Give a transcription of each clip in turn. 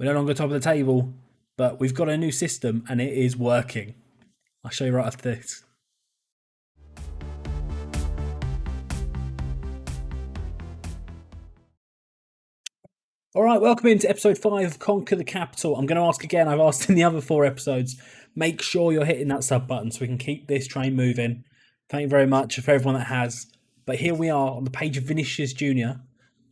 We're no longer top of the table, but we've got a new system and it is working. I'll show you right after this. All right, welcome into episode 5 of Conquer the Capital. I'm going to ask again, I've asked in the other 4 episodes, make sure you're hitting that sub button so we can keep this train moving. Thank you very much for everyone that has. But here we are on the page of Vinicius Jr.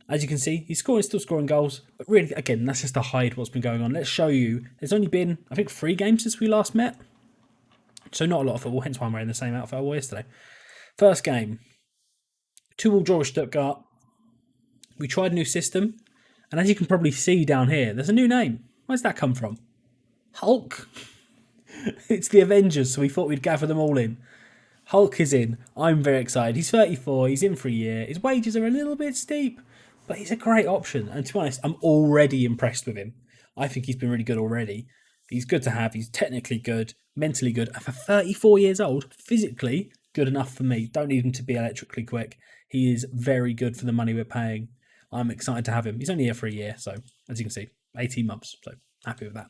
As you can see, he's still scoring goals. But really, again, that's just to hide what's been going on. Let's show you. There's only been, I think, 3 games since we last met. So not a lot of football, hence why I'm wearing the same outfit I wore yesterday. First game, 2-2 draw with Stuttgart. We tried a new system. And as you can probably see down here, there's a new name. Where's that come from? Hulk. It's the Avengers, so we thought we'd gather them all in. Hulk is in. I'm very excited. He's 34. He's in for a year. His wages are a little bit steep, but he's a great option. And to be honest, I'm already impressed with him. I think he's been really good already. He's good to have. He's technically good, mentally good. And for 34 years old, physically good enough for me. Don't need him to be electrically quick. He is very good for the money we're paying. I'm excited to have him. He's only here for a year, so as you can see, 18 months. So happy with that.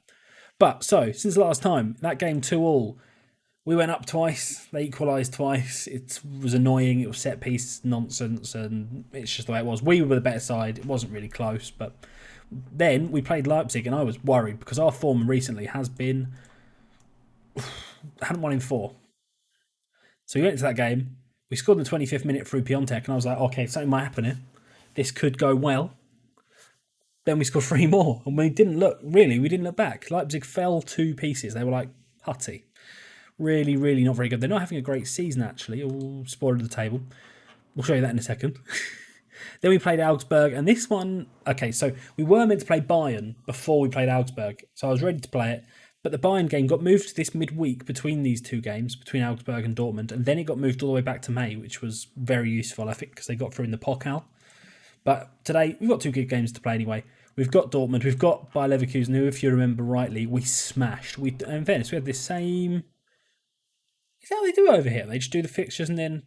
But so since the last time, that game 2-2, we went up twice. They equalised twice. It was annoying. It was set piece nonsense, and it's just the way it was. We were the better side. It wasn't really close, but then we played Leipzig, and I was worried because our form recently has been hadn't won in 4. So we went into that game. We scored in the 25th minute through Piontek, and I was like, okay, something might happen here. This could go well. Then we scored 3 more, and we didn't look back. Leipzig fell to pieces. They were like putty. Really, really not very good. They're not having a great season, actually. All spoiled the table. We'll show you that in a second. Then we played Augsburg, and this one, okay, so we were meant to play Bayern before we played Augsburg, so I was ready to play it, but the Bayern game got moved to this midweek between these 2 games, between Augsburg and Dortmund, and then it got moved all the way back to May, which was very useful, I think, because they got through in the Pokal. But today, we've got 2 good games to play anyway. We've got Dortmund, we've got Bayer Leverkusen, who, if you remember rightly, we smashed. In fairness, we had this same... Is that what they do over here? They just do the fixtures and then...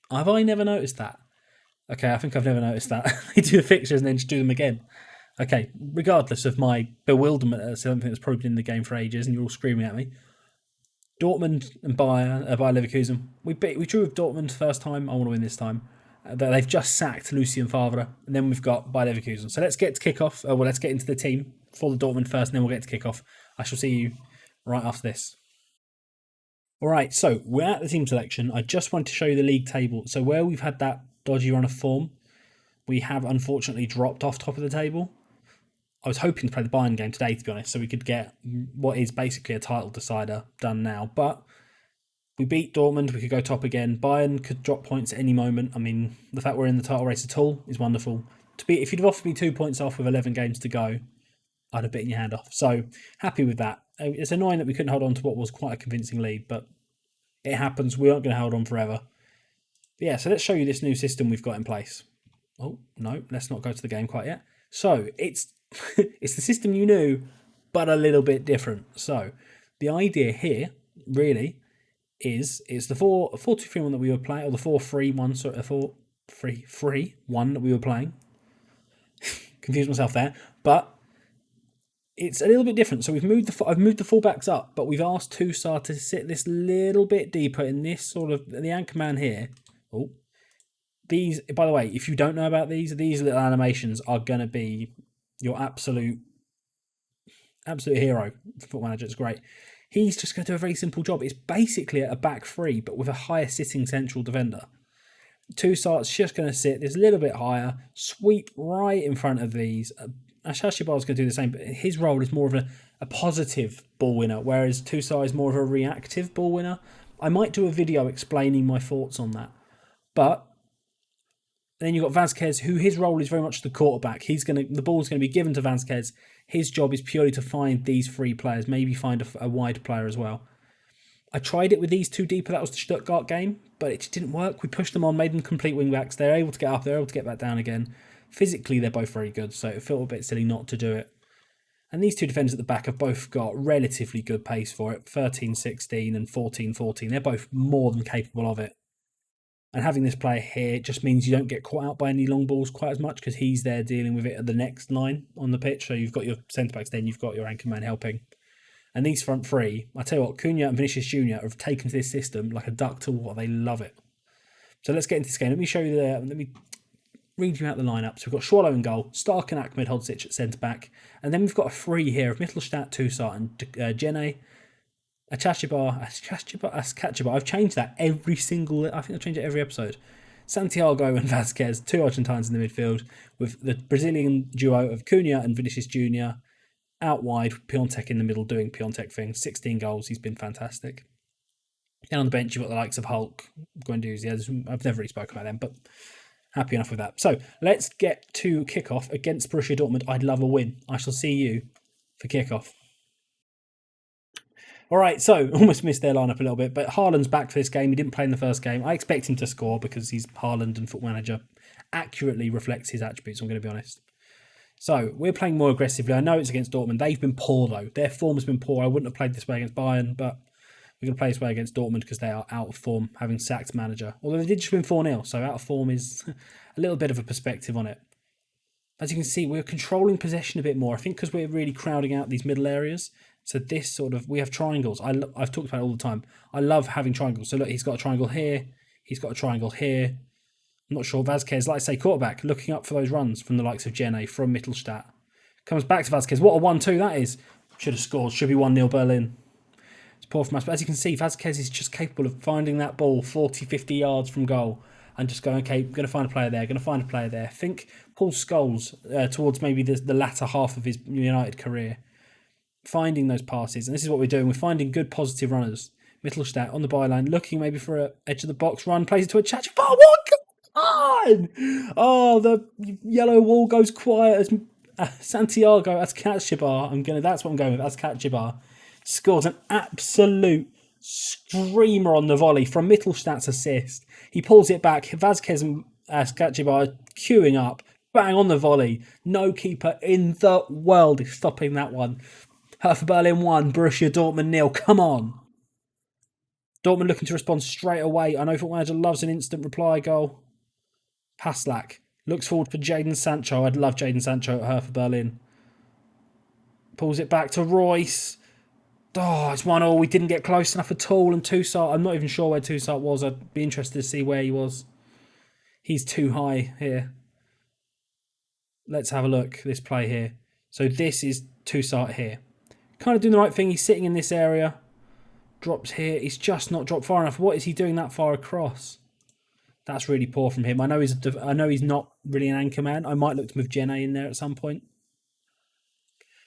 Have I never noticed that? Okay, I think I've never noticed that. They do the fixtures and then just do them again. Okay, regardless of my bewilderment at something that's probably been in the game for ages and you're all screaming at me. Dortmund and Bayer Leverkusen. We drew with Dortmund first time. I want to win this time. They've just sacked Lucien Favre, and then we've got Bayer Leverkusen. So let's get to kick-off. Let's get into the team for the Dortmund first, and then we'll get to kick-off. I shall see you right after this. All right, so we're at the team selection. I just wanted to show you the league table. So where we've had that dodgy run of form, we have unfortunately dropped off top of the table. I was hoping to play the Bayern game today, to be honest, so we could get what is basically a title decider done now. But we beat Dortmund, we could go top again. Bayern could drop points at any moment. I mean, the fact we're in the title race at all is wonderful. If you'd have offered me 2 points off with 11 games to go, I'd have bitten your hand off. So, happy with that. It's annoying that we couldn't hold on to what was quite a convincing lead, but it happens. We aren't going to hold on forever. But yeah, so let's show you this new system we've got in place. Oh, no, let's not go to the game quite yet. So, it's it's the system you knew, but a little bit different. So, the idea here, really, is the 4-2-3-1 that we were playing, or the 4-3-1, sorry, 4-3-3-1 that we were playing. Confused myself there, but it's a little bit different. So I've moved the fullbacks up, but we've asked Toussaint to sit this little bit deeper in this sort of the anchor man here. Oh, these, by the way, if you don't know about these little animations are going to be your absolute hero. Football Manager, it's great. He's just going to do a very simple job. It's basically a back 3, but with a higher sitting central defender. Toussaint's just going to sit this little bit higher, sweep right in front of these. Ashashibar's going to do the same, but his role is more of a positive ball winner, whereas Toussaint is more of a reactive ball winner. I might do a video explaining my thoughts on that. But then you've got Vázquez, who his role is very much the quarterback. The ball's going to be given to Vázquez. His job is purely to find these 3 players, maybe find a wide player as well. I tried it with these 2 deeper. That was the Stuttgart game, but it just didn't work. We pushed them on, made them complete wing-backs. They're able to get up. They're able to get back down again. Physically, they're both very good, so it felt a bit silly not to do it. And these 2 defenders at the back have both got relatively good pace for it. 13-16 and 14-14. They're both more than capable of it. And having this player here just means you don't get caught out by any long balls quite as much because he's there dealing with it at the next line on the pitch. So you've got your centre backs, then you've got your anchor man helping. And these front three, I tell you what, Cunha and Vinicius Junior have taken to this system like a duck to water. They love it. So let's get into this game. Let me show you let me read you out the lineup. So we've got Swallow in goal, Stark and Ahmedhodzic at centre back, and then we've got a three here of Mittelstadt, Toussaint, and Jene. Askachibar. I've changed that every single. I think I've changed it every episode. Santiago and Vasquez, two Argentines in the midfield, with the Brazilian duo of Cunha and Vinicius Junior. Out wide, Piontek in the middle doing Piontek things. 16 goals. He's been fantastic. And on the bench, you've got the likes of Hulk, Guendouzi. I've never really spoken about them, but happy enough with that. So let's get to kickoff against Borussia Dortmund. I'd love a win. I shall see you for kickoff. All right, so almost missed their lineup a little bit, but Haaland's back for this game. He didn't play in the first game. I expect him to score because he's Haaland and Football Manager accurately reflects his attributes, I'm going to be honest. So we're playing more aggressively. I know it's against Dortmund. They've been poor, though. Their form has been poor. I wouldn't have played this way against Bayern, but we're going to play this way against Dortmund because they are out of form, having sacked manager. Although they did just win 4-0, so out of form is a little bit of a perspective on it. As you can see, we're controlling possession a bit more. I think because we're really crowding out these middle areas. So this sort of, we have triangles. I've talked about it all the time. I love having triangles. So look, he's got a triangle here. He's got a triangle here. I'm not sure. Vasquez, like I say, quarterback, looking up for those runs from the likes of Jene from Mittelstadt. Comes back to Vasquez. What a 1-2 that is. Should have scored. Should be 1-0 Berlin. It's poor from us. But as you can see, Vasquez is just capable of finding that ball 40, 50 yards from goal and just going, okay, going to find a player there, going to find a player there. Think Paul Scholes towards maybe the latter half of his United career. Finding those passes. And this is what we're doing. We're finding good positive runners. Mittelstadt on the byline, looking maybe for an edge of the box run, plays it to a Chacha. Oh, what? On! Oh, the yellow wall goes quiet as Santiago Askachibar. That's what I'm going with. Askachibar scores an absolute screamer on the volley from Mittelstadt's assist. He pulls it back. Vasquez and Askachibar queuing up. Bang on the volley. No keeper in the world is stopping that one. Hertha Berlin 1, Borussia Dortmund 0. Come on. Dortmund looking to respond straight away. I know Football Manager loves an instant reply goal. Paslak looks forward for Jadon Sancho. I'd love Jadon Sancho at Hertha Berlin. Pulls it back to Royce. Oh, it's 1-1. We didn't get close enough at all. And Toussaint, I'm not even sure where Toussaint was. I'd be interested to see where he was. He's too high here. Let's have a look. This play here. So this is Toussaint here. Kind of doing the right thing. He's sitting in this area. Drops here. He's just not dropped far enough. What is he doing that far across? That's really poor from him. I know he's not really an anchor man. I might look to move Jene in there at some point.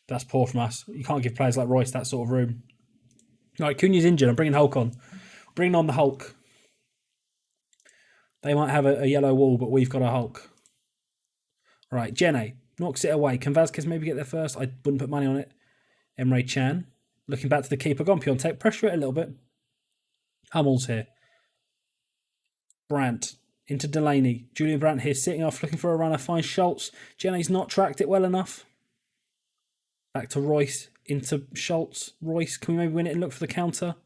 That's poor from us. You can't give players like Royce that sort of room. All right, Cunha's injured. I'm bringing Hulk on. Bringing on the Hulk. They might have a yellow wall, but we've got a Hulk. All right, Jene knocks it away. Can Vasquez maybe get there first? I wouldn't put money on it. Emre Can. Looking back to the keeper. Gone Piontek. Pressure it a little bit. Hummels here. Brandt into Delaney. Julian Brandt here sitting off, looking for a runner. Finds Schultz. Jenny's not tracked it well enough. Back to Royce. Into Schultz. Royce, can we maybe win it and look for the counter?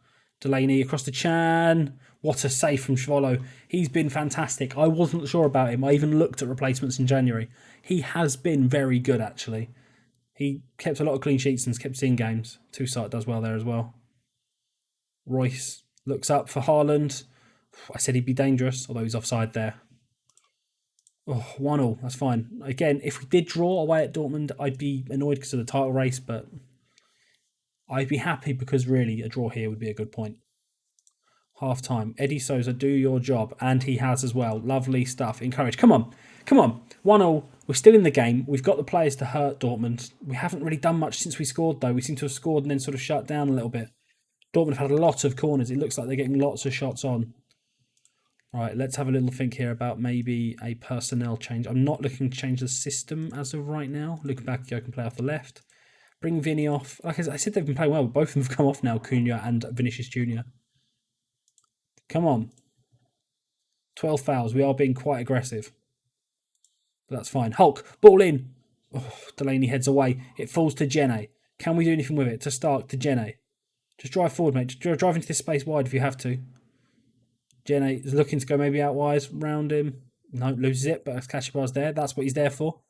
Delaney across to Chan. What a save from Swallow. He's been fantastic. I wasn't sure about him. I even looked at replacements in January. He has been very good, actually. He kept a lot of clean sheets and kept seeing games. Toussaint does well there as well. Royce looks up for Haaland. I said he'd be dangerous, although he's offside there. Oh, 1-1, that's fine. Again, if we did draw away at Dortmund, I'd be annoyed because of the title race, but I'd be happy because really a draw here would be a good point. Half time. Eddie Souza, do your job, and he has as well. Lovely stuff. Encourage. Come on. 1-0. We're still in the game. We've got the players to hurt Dortmund. We haven't really done much since we scored, though. We seem to have scored and then sort of shut down a little bit. Dortmund have had a lot of corners. It looks like they're getting lots of shots on. All right, let's have a little think here about maybe a personnel change. I'm not looking to change the system as of right now. Looking back, I can play off the left. Bring Vinny off. Like I said, they've been playing well. But both of them have come off now, Cunha and Vinicius Junior. Come on. 12 fouls. We are being quite aggressive. But that's fine. Hulk, ball in. Oh, Delaney heads away. It falls to Jene. Can we do anything with it? To Stark, to Jene. Just drive forward, mate. Just drive into this space wide if you have to. Jenny is looking to go maybe out wide round him. No, loses it, but Kachabar's there. That's what he's there for.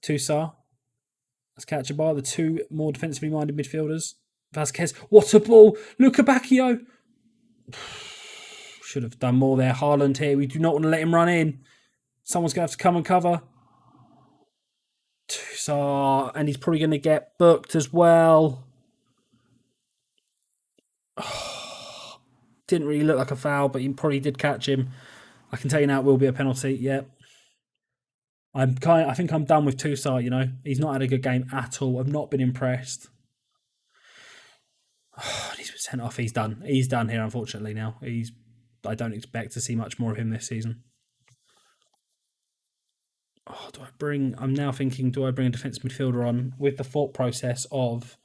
Toussaint. That's Kachabar, the two more defensively minded midfielders. Vasquez, what a ball! Luca Bacchio. Should have done more there. Haaland here. We do not want to let him run in. Someone's going to have to come and cover. Toussaint, and he's probably going to get booked as well. Didn't really look like a foul, but he probably did catch him. I can tell you now it will be a penalty. Yeah. I think I'm done with Toussaint, you know. He's not had a good game at all. I've not been impressed. He's been sent off. He's done. He's done here, unfortunately, now. I don't expect to see much more of him this season. I'm now thinking, do I bring a defensive midfielder on with the thought process of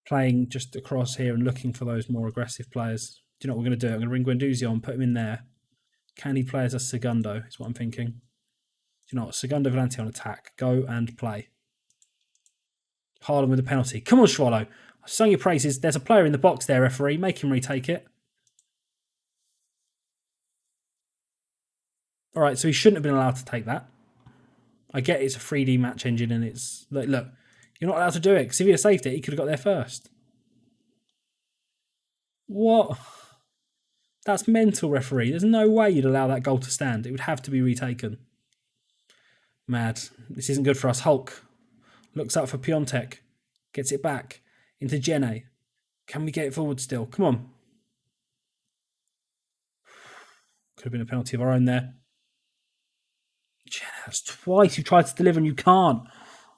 playing just across here and looking for those more aggressive players? Do you know what we're going to do? I'm going to bring Guendouzi on, put him in there. Can he play as a Segundo? Is what I'm thinking. Do you know what? Segundo Volante on attack. Go and play. Haaland with a penalty. Come on, Swallow. I sung your praises. There's a player in the box there, referee. Make him retake it. All right, so he shouldn't have been allowed to take that. I get it's a 3D match engine and it's... Look, you're not allowed to do it because if he'd have saved it, he could have got there first. What? That's mental, referee. There's no way you'd allow that goal to stand. It would have to be retaken. Mad. This isn't good for us. Hulk looks up for Piontek. Gets it back into Jenny. Can we get it forward still? Come on. Could have been a penalty of our own there. Jenna, that's twice you tried to deliver and you can't.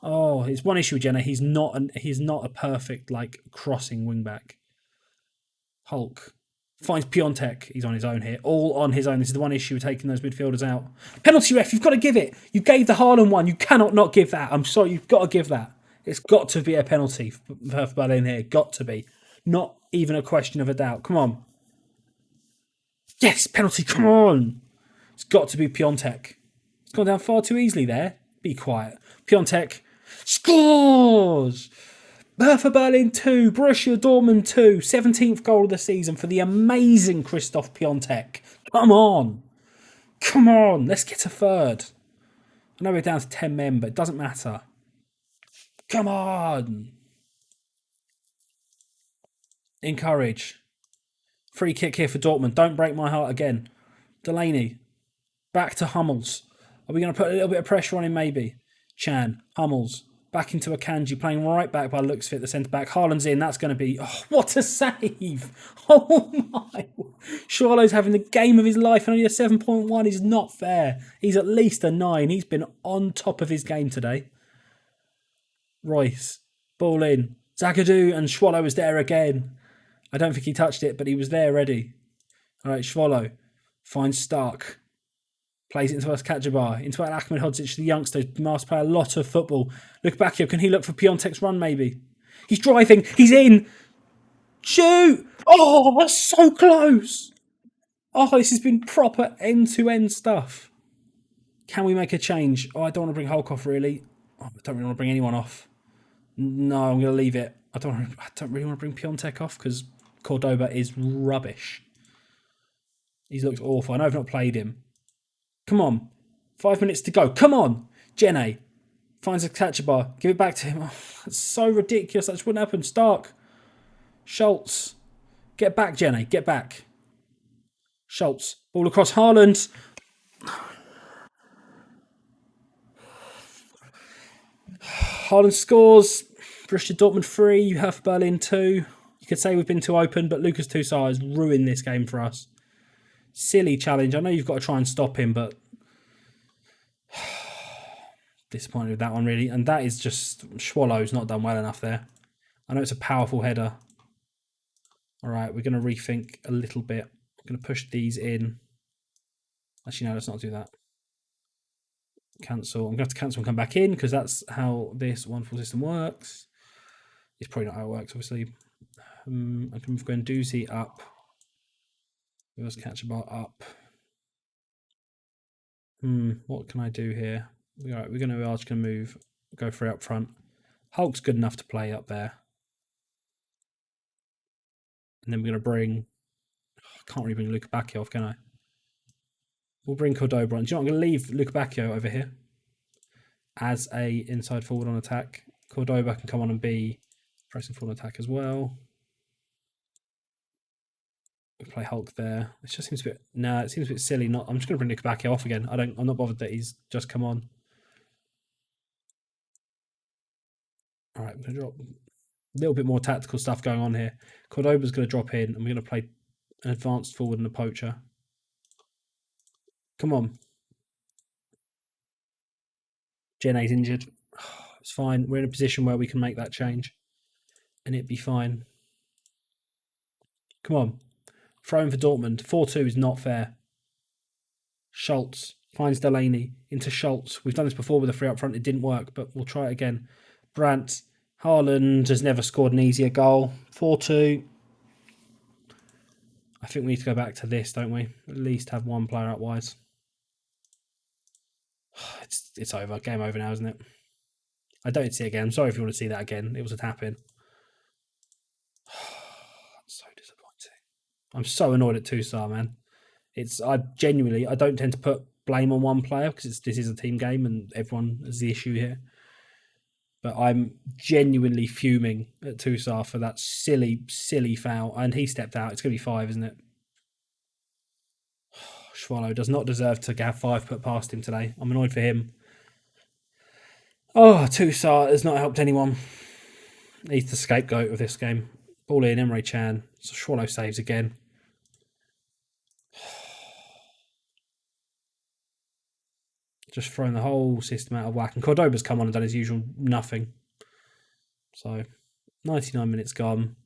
Oh, it's one issue with Jenna. He's not a perfect crossing wingback. Hulk finds Piontek. He's on his own here. All on his own. This is the one issue with taking those midfielders out. Penalty ref, you've got to give it. You gave the Haaland one. You cannot not give that. I'm sorry, you've got to give that. It's got to be a penalty for Hertha Berlin here. Got to be. Not even a question of a doubt. Come on. Yes, penalty. Come on. It's got to be Piontek. It's gone down far too easily there. Be quiet. Piontek scores! Hertha Berlin 2, Borussia Dortmund 2. 17th goal of the season for the amazing Christoph Piontek. Come on. Come on. Let's get a third. I know we're down to 10 men, but it doesn't matter. Come on. Encourage. Free kick here for Dortmund. Don't break my heart again. Delaney. Back to Hummels. Are we going to put a little bit of pressure on him maybe? Chan. Hummels. Back into Akanji, playing right back by the looks of it, the centre-back. Haaland's in. That's going to be... Oh, what a save. Oh, my. Schwalow's having the game of his life and only a 7.1 is not fair. He's at least a 9. He's been on top of his game today. Royce. Ball in. Zagadou and Schwallow was there again. I don't think he touched it, but he was there ready. All right, Schwallow finds Stark. Plays it into Kachabar, into Ahmedhodzic, the youngster, must play a lot of football. Look back here. Can he look for Piontek's run, maybe? He's driving. He's in. Shoot! Oh, that's so close. Oh, this has been proper end-to-end stuff. Can we make a change? Oh, I don't want to bring Hulk off, really. Oh, I don't really want to bring anyone off. No, I'm going to leave it. I don't really want to bring Piontek off because Cordoba is rubbish. He's looked awful. I know I've not played him. Come on. 5 minutes to go. Come on. Jenny finds a Kachabar. Give it back to him. Oh, that's so ridiculous. That just wouldn't happen. Stark. Schultz. Get back, Jenny. Get back. Schultz. Ball across Haaland. Haaland scores. Borussia Dortmund 3. Hertha Berlin 2. You could say we've been too open, but Lucas Toussaint has ruined this game for us. Silly challenge. I know you've got to try and stop him, but disappointed with that one, really. And that is just... Schwallow's not done well enough there. I know it's a powerful header. All right, we're going to rethink a little bit. I'm going to push these in. Actually, no, let's not do that. Cancel. I'm going to have to cancel and come back in because that's how this wonderful system works. It's probably not how it works, obviously. I can move Guendouzi up. Let's catch a bar up. What can I do here? All right, we're going to move. Go for it up front. Hulk's good enough to play up there. And then we're going to bring... can't really bring Luka Bacchio off, can I? We'll bring Cordoba on. Do you know what? I'm going to leave Luka Bacchio over here as a inside forward on attack. Cordoba can come on and be pressing forward attack as well. We play Hulk there. It just seems a bit. Nah, it seems a bit silly. Not. I'm just going to bring Luka Bacchio off again. I'm not bothered that he's just come on. All right, I'm going to drop a little bit more tactical stuff going on here. Cordoba's going to drop in, and we're going to play an advanced forward and a poacher. Come on. Jenne's injured. It's fine. We're in a position where we can make that change, and it'd be fine. Come on. Throwing for Dortmund. 4-2 is not fair. Schultz finds Delaney into Schultz. We've done this before with a free up front. It didn't work, but we'll try it again. Brandt. Haaland has never scored an easier goal. 4-2. I think we need to go back to this, don't we? At least have one player out wide. It's over. Game over now, isn't it? I don't see it again. I'm sorry if you want to see that again. It was a tap-in. So disappointing. I'm so annoyed at 2-star, man. I don't tend to put blame on one player because this is a team game and everyone is the issue here. But I'm genuinely fuming at 2-star for that silly, silly foul. And he stepped out. It's going to be 5, isn't it? Schwallow does not deserve to have 5 put past him today. I'm annoyed for him. Oh, 2-star has not helped anyone. He's the scapegoat of this game. Ball in, Emre Can. So Schwallow saves again. Just throwing the whole system out of whack. And Cordoba's come on and done his usual nothing. So, 99 minutes gone.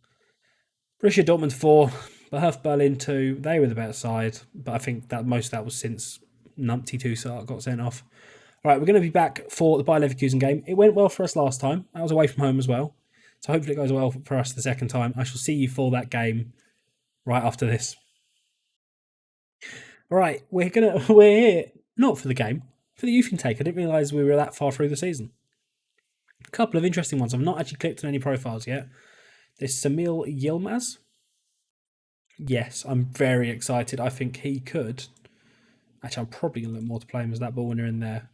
Borussia Dortmund 4, but Hertha Berlin 2. They were the better side, but I think that most of that was since numpty 2-star got sent off. All right, we're going to be back for the Bayer Leverkusen game. It went well for us last time. That was away from home as well. So hopefully it goes well for us the second time. I shall see you for that game right after this. All right, we're here not for the game, for the youth intake. I didn't realise we were that far through the season. A couple of interesting ones. I've not actually clicked on any profiles yet. There's Samil Yilmaz. Yes, I'm very excited. I think he could. Actually, I'm probably going to look more to play him as that ball winner in there.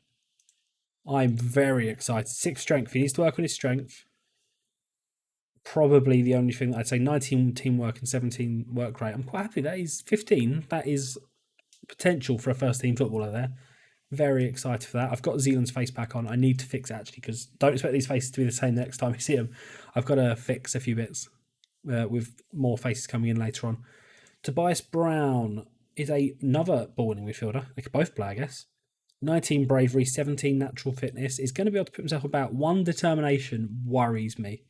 I'm very excited. 6 strength. He needs to work on his strength. Probably the only thing that I'd say 19 teamwork and 17 work rate. I'm quite happy that he's 15. That is potential for a first team footballer there. Very excited for that. I've got Zealand's face pack on. I need to fix it actually because don't expect these faces to be the same next time you see them. I've got to fix a few bits with more faces coming in later on. Tobias Brown is another ball winning midfielder. They could both play, I guess. 19 bravery, 17 natural fitness. Is going to be able to put himself about. 1 determination worries me.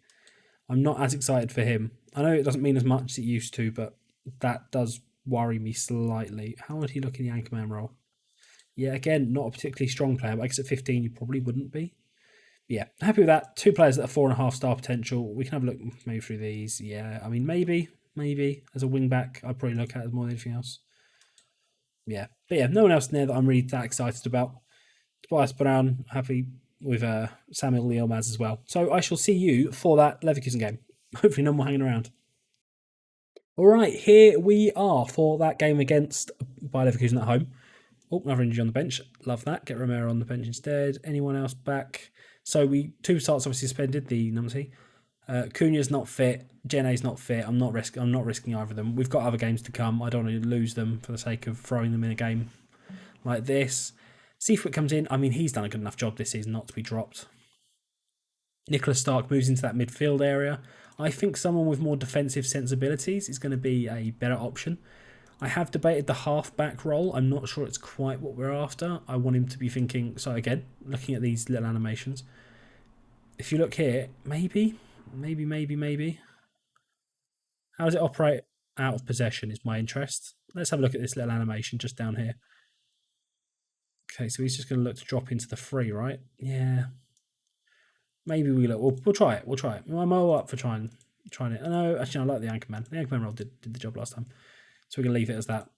I'm not as excited for him. I know it doesn't mean as much as it used to, but that does worry me slightly. How would he look in the anchorman role? Yeah, again, not a particularly strong player, but I guess at 15 you probably wouldn't be. Yeah, happy with that. 2 players that are 4.5 star potential. We can have a look maybe through these. Yeah, I mean, maybe as a wing back, I'd probably look at it more than anything else. Yeah, but yeah, no one else in there that I'm really that excited about. Tobias Brown, happy with Samuel Yilmaz as well. So I shall see you for that Leverkusen game. Hopefully no more hanging around. All right, here we are for that game against Bayer Leverkusen at home. Oh, another injury on the bench. Love that. Get Romero on the bench instead. Anyone else back? So 2 starts obviously suspended. The numpty. Cunha's not fit. Jenne's not fit. I'm not risking either of them. We've got other games to come. I don't want to lose them for the sake of throwing them in a game like this. Seafoot comes in. I mean, he's done a good enough job this season not to be dropped. Nicholas Stark moves into that midfield area. I think someone with more defensive sensibilities is going to be a better option. I have debated the half-back role. I'm not sure it's quite what we're after. I want him to be thinking... So again, looking at these little animations. If you look here, maybe. How does it operate out of possession is my interest. Let's have a look at this little animation just down here. Okay, so he's just going to look to drop into the free, right? Yeah. Maybe we look. We'll try it. I'm all up for trying it. No, actually, I like the Anchorman. The Anchorman role did the job last time. So we're going to leave it as that.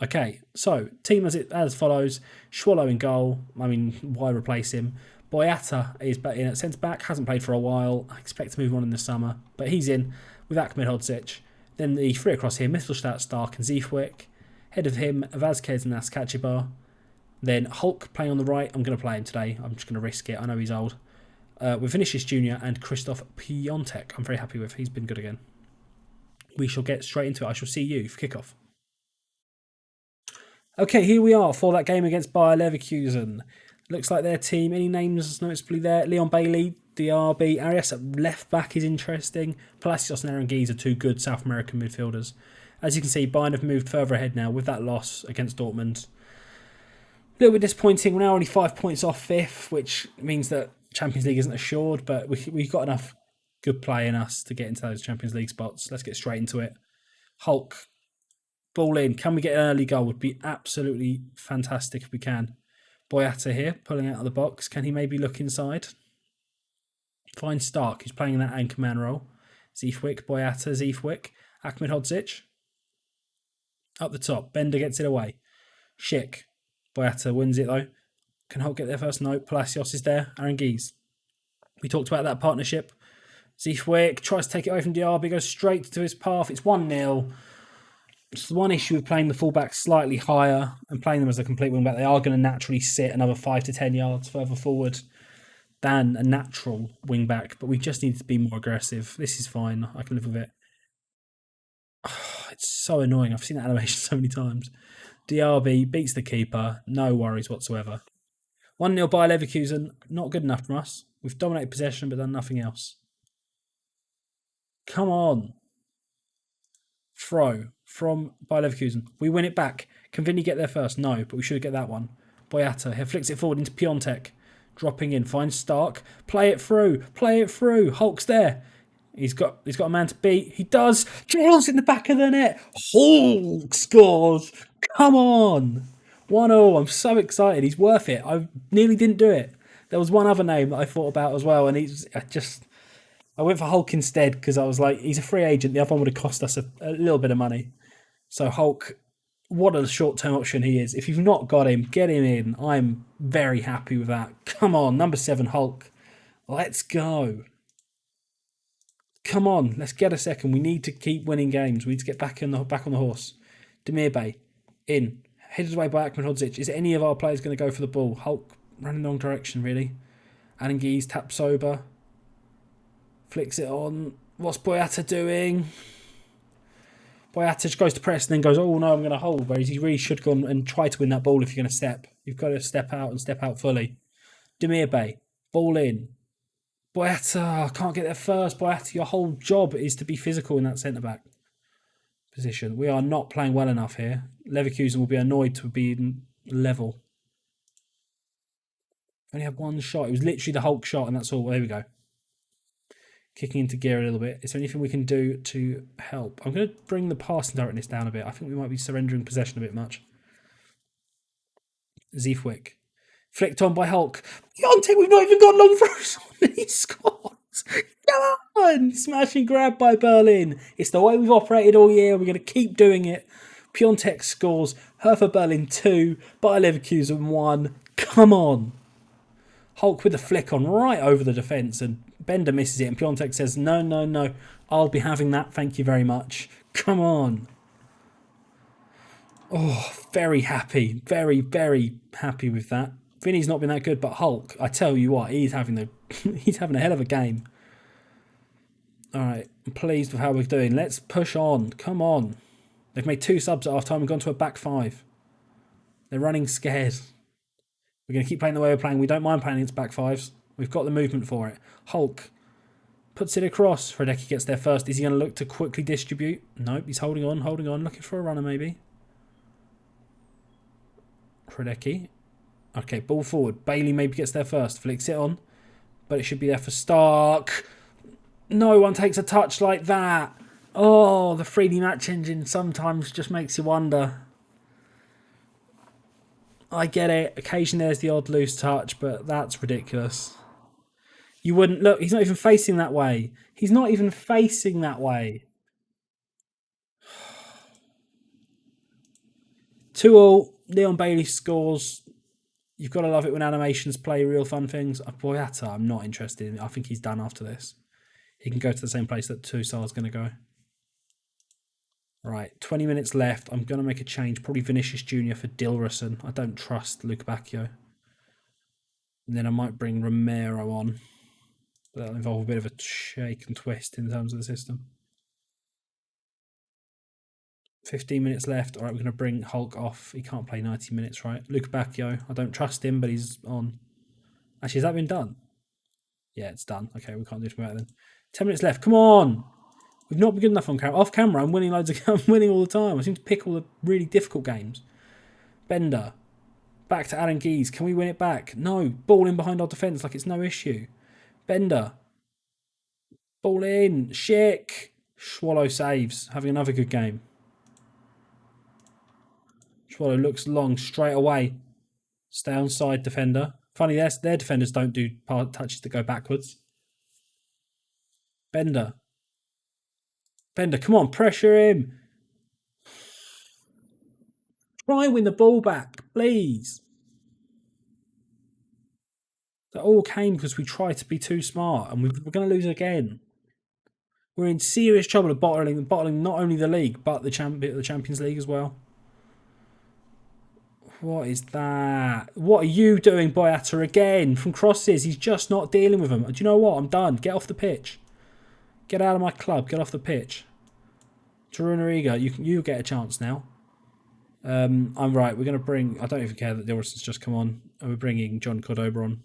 Okay, so team as follows. Schwallow in goal. I mean, why replace him? Boyata is back in at centre-back. Hasn't played for a while. I expect to move on in the summer. But he's in with Ahmed Hodzic. Then the three across here, Mittelstadt, Stark and Ziefwick. Ahead of him, Vazquez and Askachibar. Then Hulk playing on the right. I'm going to play him today. I'm just going to risk it. I know he's old. With Vinicius Jr. and Christoph Piontek. I'm very happy with. He's been good again. We shall get straight into it. I shall see you for kickoff. Okay, here we are for that game against Bayer Leverkusen. Looks like their team. Any names noticeably there? Leon Bailey, DRB, Arias at left back is interesting. Palacios and Aranguiz are two good South American midfielders. As you can see, Bayern have moved further ahead now with that loss against Dortmund. A little bit disappointing. We're now only 5 points off fifth, which means that Champions League isn't assured, but we've got enough good play in us to get into those Champions League spots. Let's get straight into it. Hulk, ball in. Can we get an early goal? Would be absolutely fantastic if we can. Boyata here, pulling out of the box. Can he maybe look inside? Find Stark, who's playing in that anchor man role. Ziefwick, Boyata, Ziefwick. Ahmedhodzic. Up the top. Bender gets it away. Schick. Boyata wins it though. Can Hulk get there first? No. Palacios is there. Aranguiz. We talked about that partnership. Ziefwick tries to take it away from Diaby, goes straight to his path. It's 1-0. It's the one issue with playing the fullback slightly higher and playing them as a complete wing-back. They are going to naturally sit another 5 to 10 yards further forward than a natural wing-back, but we just need to be more aggressive. This is fine. I can live with it. Oh, it's so annoying. I've seen that animation so many times. DRB beats the keeper. No worries whatsoever. 1-0 by Leverkusen. Not good enough from us. We've dominated possession but done nothing else. Come on. Throw from Bayer Leverkusen. We win it back. Can Vinny get there first? No, but we should get that one. Boyata. He flicks it forward into Piontek. Dropping in. Finds Stark. Play it through. Play it through. Hulk's there. He's got a man to beat. He does. Drills in the back of the net. Hulk scores. Come on. 1-0. I'm so excited. He's worth it. I nearly didn't do it. There was one other name that I thought about as well, and I went for Hulk instead because I was like, he's a free agent. The other one would have cost us a little bit of money. So Hulk, what a short-term option he is. If you've not got him, get him in. I'm very happy with that. Come on, number 7 Hulk. Let's go. Come on, let's get a second. We need to keep winning games. We need to get back on the horse. Demir Bey, in. Headed away by Ahmedhodzic. Is any of our players going to go for the ball? Hulk running the wrong direction, really. Aranguiz taps over. Flicks it on. What's Boyata doing? Boyata just goes to press and then goes, oh no, I'm going to hold. Whereas he really should go and try to win that ball if you're going to step. You've got to step out and step out fully. Demir Bey, ball in. Boyata, can't get there first. Boyata, your whole job is to be physical in that centre-back position. We are not playing well enough here. Leverkusen will be annoyed to be level. Only had one shot. It was literally the Hulk shot and that's all. There we go. Kicking into gear a little bit. Is there anything we can do to help? I'm going to bring the passing directness down a bit. I think we might be surrendering possession a bit much. Ziefwick. Flicked on by Hulk. Piontek, we've not even got long throws on. He scores. Come on. Smash and grab by Berlin. It's the way we've operated all year. We're going to keep doing it. Piontek scores. Hertha Berlin 2. Bayer Leverkusen 1. Come on. Hulk with the flick on right over the defence and Bender misses it and Piontek says, no, I'll be having that, thank you very much. Come on. Oh, very happy. Very, very happy with that. Vinny's not been that good, but Hulk, I tell you what, he's having a hell of a game. Alright, I'm pleased with how we're doing. Let's push on. Come on. They've made 2 subs at half time and gone to a back 5. They're running scared. We're going to keep playing the way we're playing. We don't mind playing against back 5s. We've got the movement for it. Hulk puts it across. Hradecki gets there first. Is he going to look to quickly distribute? Nope, he's holding on. Looking for a runner maybe. Hradecki. Okay, ball forward. Bailey maybe gets there first. Flicks it on. But it should be there for Stark. No one takes a touch like that. Oh, the 3D match engine sometimes just makes you wonder. I get it. Occasionally there's the odd loose touch, but that's ridiculous. You wouldn't... Look, he's not even facing that way. 2-2. Leon Bailey scores. You've got to love it when animations play real fun things. Boyata, I'm not interested in it. I think he's done after this. He can go to the same place that Tussar's going to go. Right, 20 minutes left. I'm going to make a change. Probably Vinicius Jr. for Dilrosun. I don't trust Luke Bacchio. And then I might bring Romero on. That'll involve a bit of a shake and twist in terms of the system. 15 minutes left. All right, we're going to bring Hulk off. He can't play 90 minutes, right? Luke Bacchio. I don't trust him, but he's on. Actually, has that been done? Yeah, it's done. Okay, we can't do anything about it then. 10 minutes left. Come on. We've not been good enough on camera. Off camera, I'm winning loads of. I'm winning all the time. I seem to pick all the really difficult games. Bender, back to Alan Geese. Can we win it back? No. Ball in behind our defence like it's no issue. Bender, ball in. Schick. Swallow saves. Having another good game. Swallow looks long straight away. Stay on side defender. Funny, their defenders don't do touches that go backwards. Bender. Bender, come on, pressure him. Try and win the ball back, please. That all came because we tried to be too smart, and we're going to lose again. We're in serious trouble of bottling not only the league but the Champions League as well. What is that? What are you doing, Boyata, again? From crosses, he's just not dealing with them. Do you know what? I'm done. Get off the pitch. Get out of my club. Get off the pitch. Torunariga, you get a chance now. I'm right. We're going to bring... I don't even care that Dilrosun's just come on. And we're bringing John Cordoba on.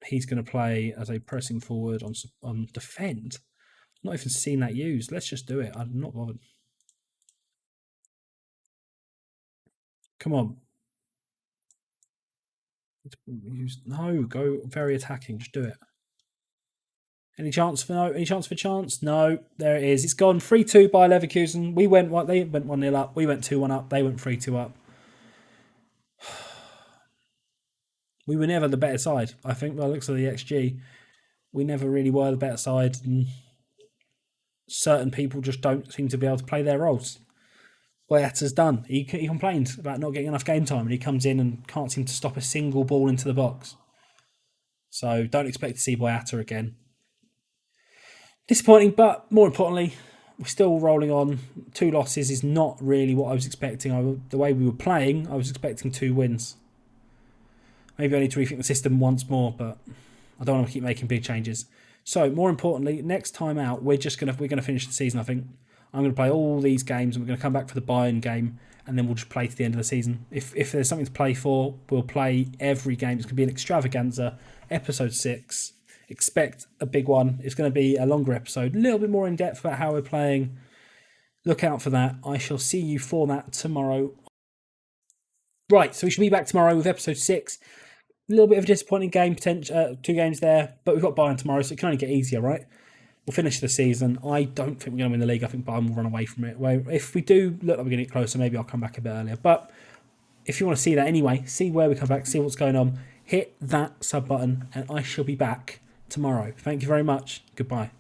He's going to play as a pressing forward on defend. Not even seen that used. Let's just do it. I'm not bothered. Come on. No, go very attacking. Just do it. Any chance for no? Any chance for chance? No. There it is. It's gone 3-2 by Leverkusen. They went 1-0 up. We went 2-1 up. They went 3-2 up. We were never the better side. I think by the looks of the XG, we never really were the better side. And certain people just don't seem to be able to play their roles. Boyata's done. He complained about not getting enough game time, and he comes in and can't seem to stop a single ball into the box. So don't expect to see Boyata again. Disappointing, but more importantly, we're still rolling on. 2 losses is not really what I was expecting. The way we were playing, I was expecting 2 wins. Maybe I need to rethink the system once more, but I don't want to keep making big changes. So more importantly, next time out, we're gonna finish the season. I think I'm going to play all these games, and we're going to come back for the Bayern game, and then we'll just play to the end of the season. If there's something to play for, we'll play every game. It's going to be an extravaganza. Episode 6. Expect a big one. It's going to be a longer episode, a little bit more in depth about how we're playing. Look out for that. I shall see you for that tomorrow. Right, so we should be back tomorrow with episode 6. A little bit of a disappointing game, 2 games there, but we've got Bayern tomorrow, so it can only get easier, right? We'll finish the season. I don't think we're going to win the league. I think Bayern will run away from it. Well, if we do look like we're going to get closer, maybe I'll come back a bit earlier. But if you want to see that anyway, see where we come back, see what's going on, hit that sub button, and I shall be back tomorrow. Thank you very much. Goodbye.